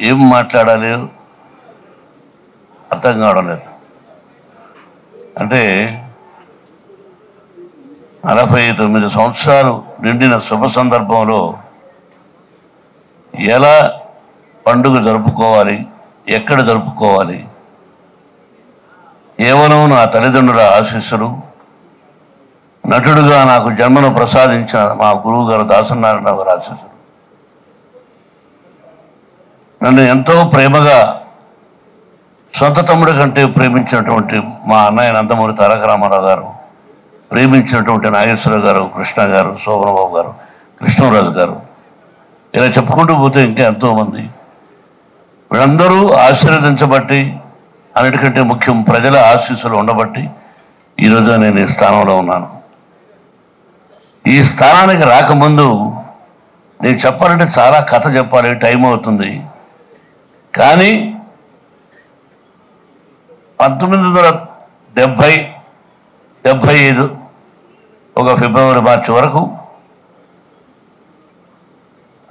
ఏం మాట్లాడాలి అర్థం కావడం లేదు. అంటే 49 సంవత్సరాలు నిండిన శుభ సందర్భంలో ఎలా పండుగ జరుపుకోవాలి, ఎక్కడ జరుపుకోవాలి, కేవలం నా తల్లిదండ్రుల ఆశీస్సులు, నటుడుగా నాకు జన్మను ప్రసాదించిన మా గురువు గారు దాసనారాయణ గారు ఆశీస్సులు, నన్ను ఎంతో ప్రేమగా సొంత తమ్ముడి కంటే ప్రేమించినటువంటి మా అన్నయ్య నందమూరి తారక రామారావు గారు, ప్రేమించినటువంటి నాగేశ్వరరావు గారు, కృష్ణ గారు, శోభనబాబు గారు, కృష్ణరాజు గారు, ఇలా చెప్పుకుంటూ పోతే ఇంకా ఎంతోమంది, వీళ్ళందరూ ఆశీర్వదించబట్టి, అన్నిటికంటే ముఖ్యం ప్రజల ఆశీస్సులు ఉండబట్టి ఈరోజు నేను ఈ స్థానంలో ఉన్నాను. ఈ స్థానానికి రాకముందు నేను చెప్పాలంటే చాలా కథ చెప్పాలి, టైం అవుతుంది. కానీ 1975 ఒక ఫిబ్రవరి మార్చి వరకు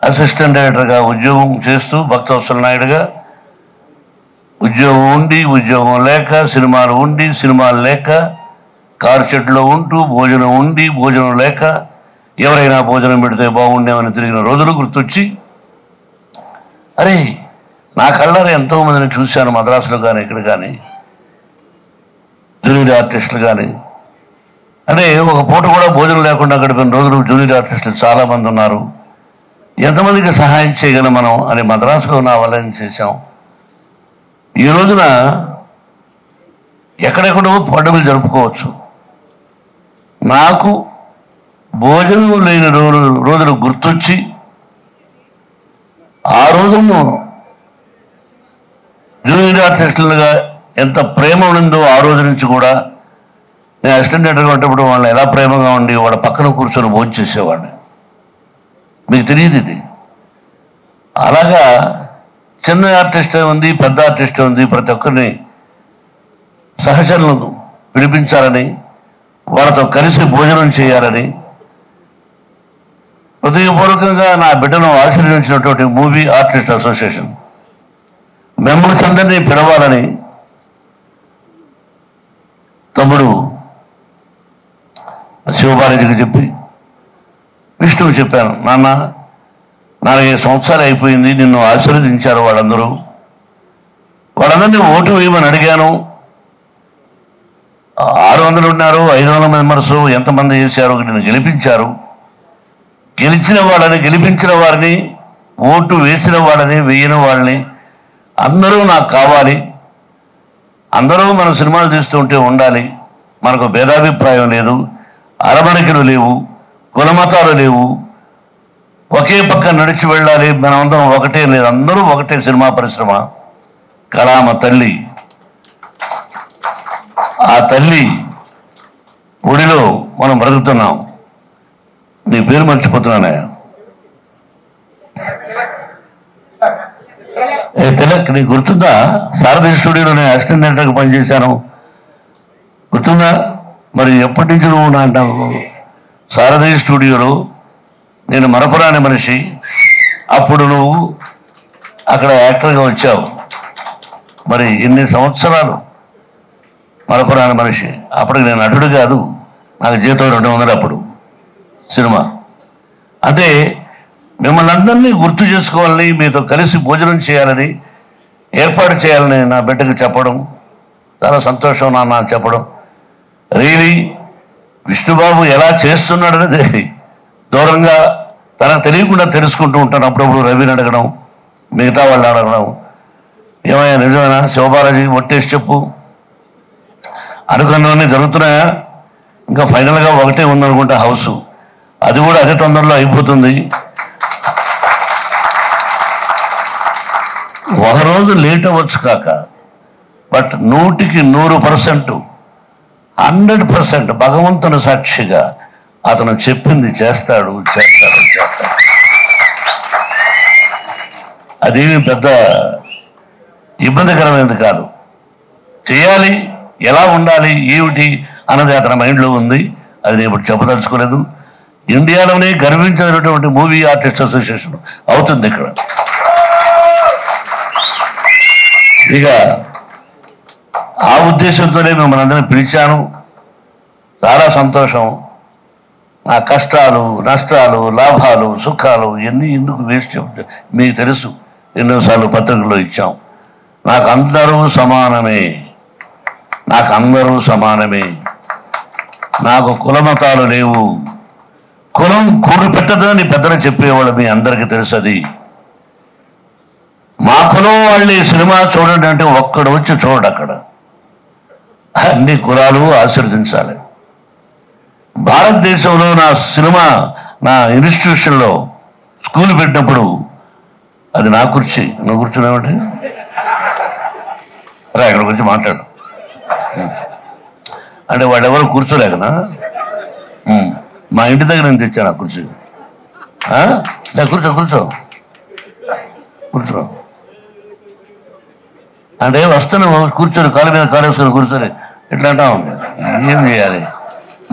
అసిస్టెంట్ డైరెక్టర్గా ఉద్యోగం చేస్తూ భక్తవత్సల నాయుడుగా ఉద్యోగం ఉండి, ఉద్యోగం లేక, సినిమాలు ఉండి, సినిమాలు లేక, కారు షెడ్లో ఉంటూ, భోజనం ఉండి, భోజనం లేక, ఎవరైనా భోజనం పెడితే బాగుండేమని తిరిగిన రోజులు గుర్తొచ్చి, అరే నా కళ్ళారా ఎంతోమందిని చూశాను మద్రాసులో కానీ ఇక్కడ కానీ, జూనియర్ ఆర్టిస్టులు కానీ. అంటే ఒక పూట కూడా భోజనం లేకుండా గడిపిన రోజులు జూనియర్ ఆర్టిస్టులు చాలామంది ఉన్నారు. ఎంతమందికి సహాయం చేయగలం మనం అని మద్రాసులో నా వల్ల చేశాం. ఈ రోజున ఎక్కడెక్కడో పండుగలు జరుపుకోవచ్చు. నాకు భోజనం లేని రోజులు గుర్తొచ్చి ఆ రోజును జూనియర్ ఆర్టిస్టులుగా ఎంత ప్రేమ ఉండిందో ఆ రోజు నుంచి కూడా నేను అసిస్టెంట్ డైరెక్టర్గా ఉన్నప్పుడు వాళ్ళని ఎలా ప్రేమగా ఉండి వాళ్ళ పక్కన కూర్చొని భోజనం చేసేవాడిని. మీకు తెలియదు ఇది. అలాగా చిన్న ఆర్టిస్ట్ ఉంది, పెద్ద ఆర్టిస్ట్ ఉంది, ప్రతి ఒక్కరిని సహచరులను పిలిపించాలని, వాళ్ళతో కలిసి భోజనం చేయాలని హృదయపూర్వకంగా నా బిడ్డను ఆశీర్వదించినటువంటి మూవీ ఆర్టిస్ట్ అసోసియేషన్ మెంబర్స్ అందరినీ పిలవాలని తమ్ముడు శివబాలాజీకి చెప్పి విష్ణువు చెప్పాను, నాన్న 4 సంవత్సరాలు అయిపోయింది, నిన్ను ఆశీర్వదించారు వాళ్ళందరినీ ఓటు వేయమని అడిగాను. 600 ఉన్నారు, 500 మెంబర్స్ ఎంతమంది చేశారు, నిన్ను గెలిపించారు. గెలిపించిన వారిని, ఓటు వేసిన వాళ్ళని, వేయని వాళ్ళని అందరూ నాకు కావాలి. అందరూ మన సినిమాలు తీస్తుంటే ఉండాలి. మనకు భేదాభిప్రాయం లేదు, అరమరికలు లేవు, కులమతాలు లేవు, ఒకే పక్క నడిచి వెళ్ళాలి. మనమందరం ఒకటే, లేదు అందరూ ఒకటే. సినిమా పరిశ్రమ కళామ తల్లి, ఆ తల్లి ఒడిలో మనం బ్రతుకుతున్నాం. నీ పేరు మర్చిపోతున్నానే, తిలక్, నీకు గుర్తుందా? శారదా స్టూడియోలో నేను అసిస్టెంట్ డైరెక్టర్గా పనిచేశాను, గుర్తుందా? మరి ఎప్పటి నుంచి నువ్వు నా అంటావు? శారదా స్టూడియోలో నేను మరపురాని మనిషి, అప్పుడు నువ్వు అక్కడ యాక్టర్గా వచ్చావు. మరి ఎన్ని సంవత్సరాలు మరపురాని మనిషి. అప్పటికి నేను నటుడు కాదు, నాకు జీతం 200 అప్పుడు సినిమా. అంటే మిమ్మల్ని అందరినీ గుర్తు చేసుకోవాలని, మీతో కలిసి భోజనం చేయాలని, ఏర్పాటు చేయాలని నా బిడ్డకు చెప్పడం చాలా సంతోషం. నాన్న చెప్పడం రియలీ విష్ణుబాబు ఎలా చేస్తున్నాడనేది దూరంగా తనకు తెలియకుండా తెలుసుకుంటూ ఉంటాను. అప్పుడప్పుడు రవిని అడగడం, మిగతా వాళ్ళు అడగడం, ఏమైనా నిజమేనా శివబాలాజీ ఒట్టేసి చెప్పు, అనుకున్నవన్నీ జరుగుతున్నాయా? ఇంకా ఫైనల్గా ఒకటే ఉందనుకుంటా హౌస్, అది కూడా అదే తొందరలో అయిపోతుంది. ఒకరోజు లేట్ అవ్వచ్చు కాక, బట్ 100కి 100%, 100% భగవంతుని సాక్షిగా అతను చెప్పింది చేస్తాడు. అదేమి పెద్ద ఇబ్బందికరమైనది కాదు. చేయాలి, ఎలా ఉండాలి, ఏమిటి అన్నది అతని మైండ్లో ఉంది. అది నేను ఇప్పుడు చెప్పదలుచుకోలేదు. ఇండియాలోనే గర్వించినటువంటి మూవీ ఆర్టిస్ట్ అసోసియేషన్ అవుతుంది ఇక్కడ. ఇక ఆ ఉద్దేశంతోనే మిమ్మల్ని అందరినీ పిలిచాను. చాలా సంతోషం. నా కష్టాలు, నష్టాలు, లాభాలు, సుఖాలు ఇవన్నీ ఎందుకు వేస్ట్ చెప్తే మీకు తెలుసు. ఎన్నోసార్లు పత్రికల్లో ఇచ్చాం. నాకు అందరూ సమానమే, నాకు కులమతాలు లేవు. కులం కూడు పెట్టదని పెద్దలు చెప్పేవాళ్ళు మీ అందరికీ తెలుసు. అది మా కులం వాళ్ళు ఈ సినిమా చూడండి అంటే ఒక్కడు వచ్చి చూడండి. అక్కడ అన్ని కులాలు ఆశీర్వదించాలి. భారతదేశంలో నా సినిమా నా ఇన్స్టిట్యూషన్లో స్కూల్ పెట్టినప్పుడు అది నా కుర్చీ. నువ్వు కూర్చున్నావంటే రా ఇక్కడ గురించి మాట్లాడు అంటే వాళ్ళు ఎవరు కూర్చోలేకనా? మా ఇంటి దగ్గర నేను తెచ్చాను ఆ కుర్చీ. కూర్చో అంటే వస్తాను కూర్చొని కాలు మీద కాలు వేసుకొని కూర్చొని ఇట్లా అంటాం. ఏం చేయాలి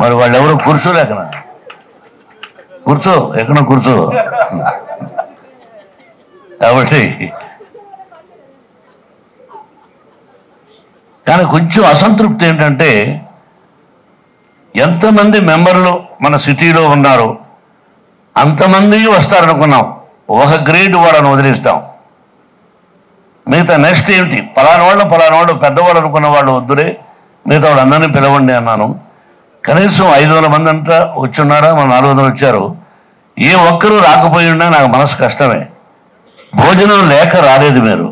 మరి? వాళ్ళు ఎవరు కూర్చోలేకనా? కూర్చో, ఎక్కడ కూర్చో. కాబట్టి కానీ కొంచెం అసంతృప్తి ఏంటంటే ఎంతమంది మెంబర్లు మన సిటీలో ఉన్నారో అంతమంది వస్తారనుకున్నాం. ఒక గ్రేడ్ వాళ్ళని వదిలేస్తాం. మిగతా నెక్స్ట్ ఏంటి? పలానా వాళ్ళు పెద్దవాళ్ళు అనుకున్న వాళ్ళు వద్దులే, మిగతా వాళ్ళు అందరినీ పిలవండి అన్నాను. కనీసం 500 మంది అంతా వచ్చున్నారా? మన 400 వచ్చారు. ఏ ఒక్కరూ రాకపోయి ఉన్నా నాకు మనసు కష్టమే. భోజనం లేక రాలేదు. మీరు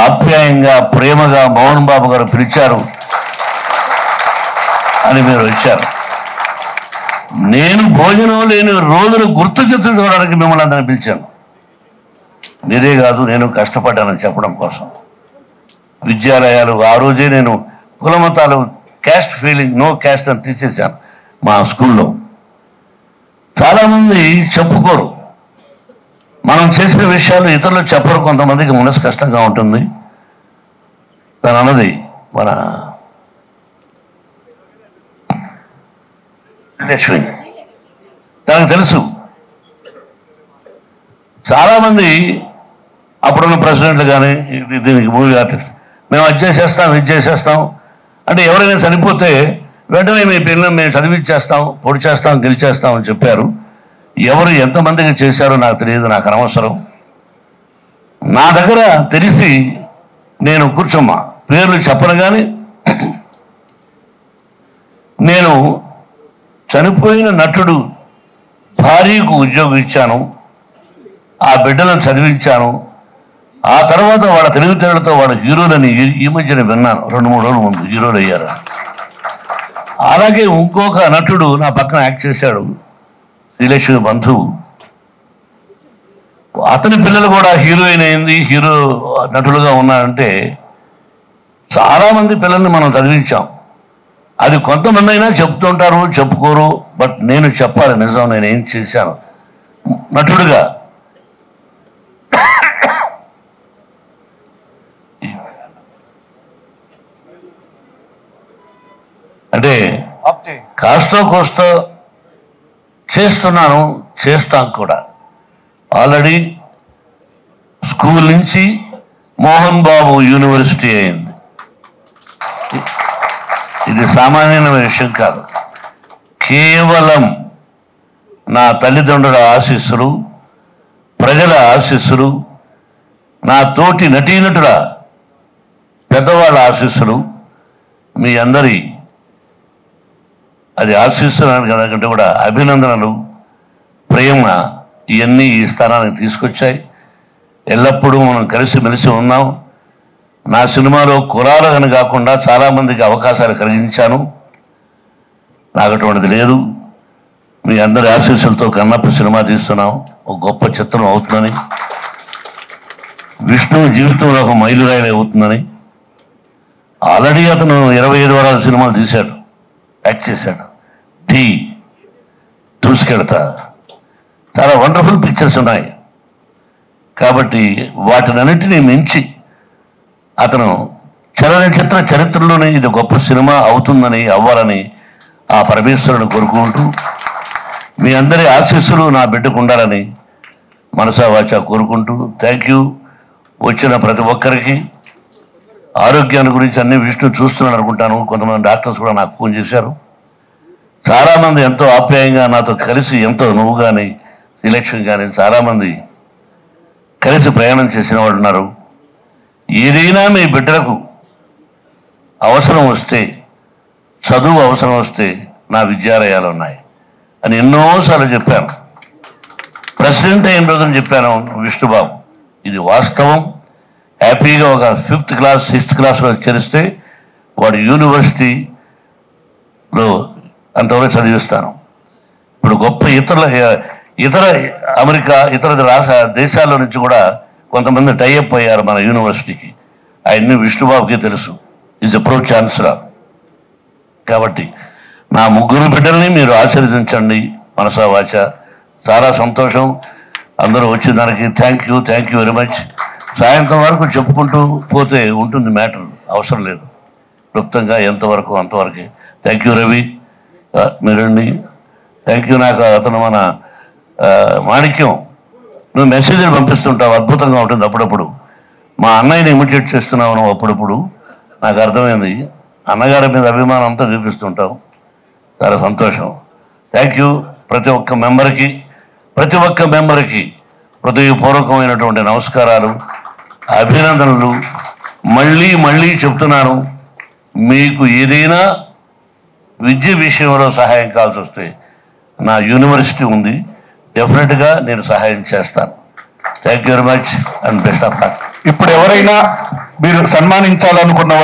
ఆప్యాయంగా ప్రేమగా మోహన్ బాబు గారు పిలిచారు అని మీరు వచ్చారు. నేను భోజనం లేని రోజులు గుర్తు తెచ్చుకోవడానికి మిమ్మల్ని అందరినీ పిలిచాను. మీరే కాదు, నేను కష్టపడ్డానని చెప్పడం కోసం. విద్యాలయాలు ఆ రోజే నేను కులమతాలు క్యాస్ట్ ఫీలింగ్ నో క్యాస్ట్ అని తీసేశాను మా స్కూల్లో. చాలామంది చెప్పుకోరు. మనం చేసిన విషయాలు ఇతరులు చెప్పరు. కొంతమందికి మనసు కష్టంగా ఉంటుంది. తను అన్నది మన లక్ష్మి, తనకు తెలుసు. చాలామంది అప్పుడున్న ప్రెసిడెంట్లు కానీ దీనికి మూవీ ఆర్టిస్ట్ మేము అది చేసేస్తాం అంటే ఎవరైనా చనిపోతే వెంటనే మీ పిల్లలు మేము చదివించేస్తాం, పొడి చేస్తాం, గెలిచేస్తాం అని చెప్పారు. ఎవరు ఎంతమందికి చేశారో నాకు తెలియదు, నాకు అనవసరం. నా దగ్గర తెలిసి నేను కూర్చోమ్మా పేర్లు చెప్పను కానీ నేను చనిపోయిన నటుడు భార్యకు ఉద్యోగం ఇచ్చాను, ఆ బిడ్డలను చదివించాను. ఆ తర్వాత వాళ్ళ తెలివితేళ్లతో వాళ్ళ హీరోలని ఈ మధ్యన విన్నాను. 2-3 రోజుల ముందు హీరోలు అయ్యారు. అలాగే ఇంకొక నటుడు నా పక్కన యాక్ట్ చేశాడు, శ్రీలక్ష్మి బంధువు. అతని పిల్లలు కూడా హీరోయిన్ అయింది, హీరో నటులుగా ఉన్నారంటే చాలామంది పిల్లల్ని మనం చదివించాం. అది కొంతమంది అయినా చెప్తుంటారు, చెప్పుకోరు. బట్ నేను చెప్పాలి నిజం, నేను ఏం చేశాను నటుడుగా. అంటే కాస్తో కోస్తో చేస్తున్నాను, చేస్తాం కూడా. ఆల్రెడీ స్కూల్ నుంచి మోహన్ బాబు యూనివర్సిటీ అయింది. ఇది సామాన్యమైన విషయం కాదు. కేవలం నా తల్లిదండ్రుల ఆశీస్సులు, ప్రజల ఆశీస్సులు, నా తోటి నటీనటుల పెద్దవాళ్ళ ఆశీస్సులు, మీ అందరి అది ఆశీస్సులు కంటే కూడా అభినందనలు, ప్రేమ ఇవన్నీ ఈ స్థానానికి తీసుకొచ్చాయి. ఎల్లప్పుడూ మనం కలిసిమెలిసి ఉన్నాం. నా సినిమాలో కులాలు అని కాకుండా చాలామందికి అవకాశాలు కలిగించాను. నాకు అటువంటిది లేదు. మీ అందరి ఆశీస్సులతో కన్నప్ప సినిమా తీస్తున్నాం. ఒక గొప్ప చిత్రం అవుతుందని, విష్ణు జీవితంలో ఒక మైలురాయి అవుతుందని. ఆల్రెడీ అతను 25 వారాల సినిమాలు తీశాడు, యాక్ట్ చేశాడు. దూసుకెళ్తా చాలా వండర్ఫుల్ పిక్చర్స్ ఉన్నాయి. కాబట్టి వాటినన్నింటినీ మించి అతను చలనచిత్ర చరిత్రలోనే ఇది గొప్ప సినిమా అవుతుందని, అవ్వాలని ఆ పరమేశ్వరుని కోరుకుంటూ మీ అందరి ఆశీస్సులు నా బిడ్డకు ఉండాలని మనసా వాచా కోరుకుంటూ థ్యాంక్ యూ. వచ్చిన ప్రతి ఒక్కరికి ఆరోగ్యాన్ని గురించి అన్ని విష్ణు చూస్తున్నాడు అనుకుంటాను. కొంతమంది డాక్టర్స్ కూడా నాకు ఫోన్ చేశారు. చాలామంది ఎంతో ఆప్యాయంగా నాతో కలిసి ఎంతో నువ్వు కానీ శ్రీలక్ష్మి కానీ చాలామంది కలిసి ప్రయాణం చేసిన వాళ్ళు ఉన్నారు. ఏదైనా మీ బిడ్డలకు అవసరం వస్తే, చదువు అవసరం వస్తే నా విద్యాలయాలు ఉన్నాయి అని ఎన్నోసార్లు చెప్పాను. ప్రెసిడెంట్ అయిన రోజున చెప్పాను విష్ణుబాబు, ఇది వాస్తవం. హ్యాపీగా ఒక 5th క్లాస్ 6th క్లాస్లో చేరిస్తే వాడు యూనివర్సిటీలో అంతవరకు చదివిస్తాను. ఇప్పుడు గొప్ప ఇతర అమెరికా ఇతర దేశాల నుంచి కూడా కొంతమంది టైఅప్ అయ్యారు మన యూనివర్సిటీకి. అవన్నీ విష్ణుబాబుకి తెలుసు. Is a pro chancellor. కాబట్టి నా 3 బిడ్డల్ని మీరు ఆశీర్వదించండి మనసా వాచ. చాలా సంతోషం అందరూ వచ్చిన దానికి. Thank you very much. సాయంత్రం వరకు చెప్పుకుంటూ పోతే ఉంటుంది మ్యాటర్, అవసరం లేదు. క్లుప్తంగా ఎంతవరకు అంతవరకే. థ్యాంక్ యూ రవి, మీరండి. Thank you. నాకు అతను మన మాణిక్యం, నువ్వు మెసేజ్లు పంపిస్తుంటావు, అద్భుతంగా ఉంటుంది. అప్పుడప్పుడు మా అన్నయ్యని ఇమిటేట్ చేస్తున్నావు నువ్వు. అప్పుడప్పుడు నాకు అర్థమైంది. అన్నగారి మీద అభిమానం అంతా చూపిస్తుంటావు. చాలా సంతోషం. Thank you. ప్రతి ఒక్క మెంబర్కి హృదయపూర్వకమైనటువంటి నమస్కారాలు, అభినందనలు. మళ్ళీ చెప్తున్నాను, మీకు ఏదైనా విద్య విషయంలో సహాయం కావాల్సి వస్తే నా యూనివర్సిటీ ఉంది, డెఫినెట్గా నేను సహాయం చేస్తాను. Thank you very much and best of luck. ఇప్పుడు ఎవరైనా మీరు సన్మానించాలనుకున్న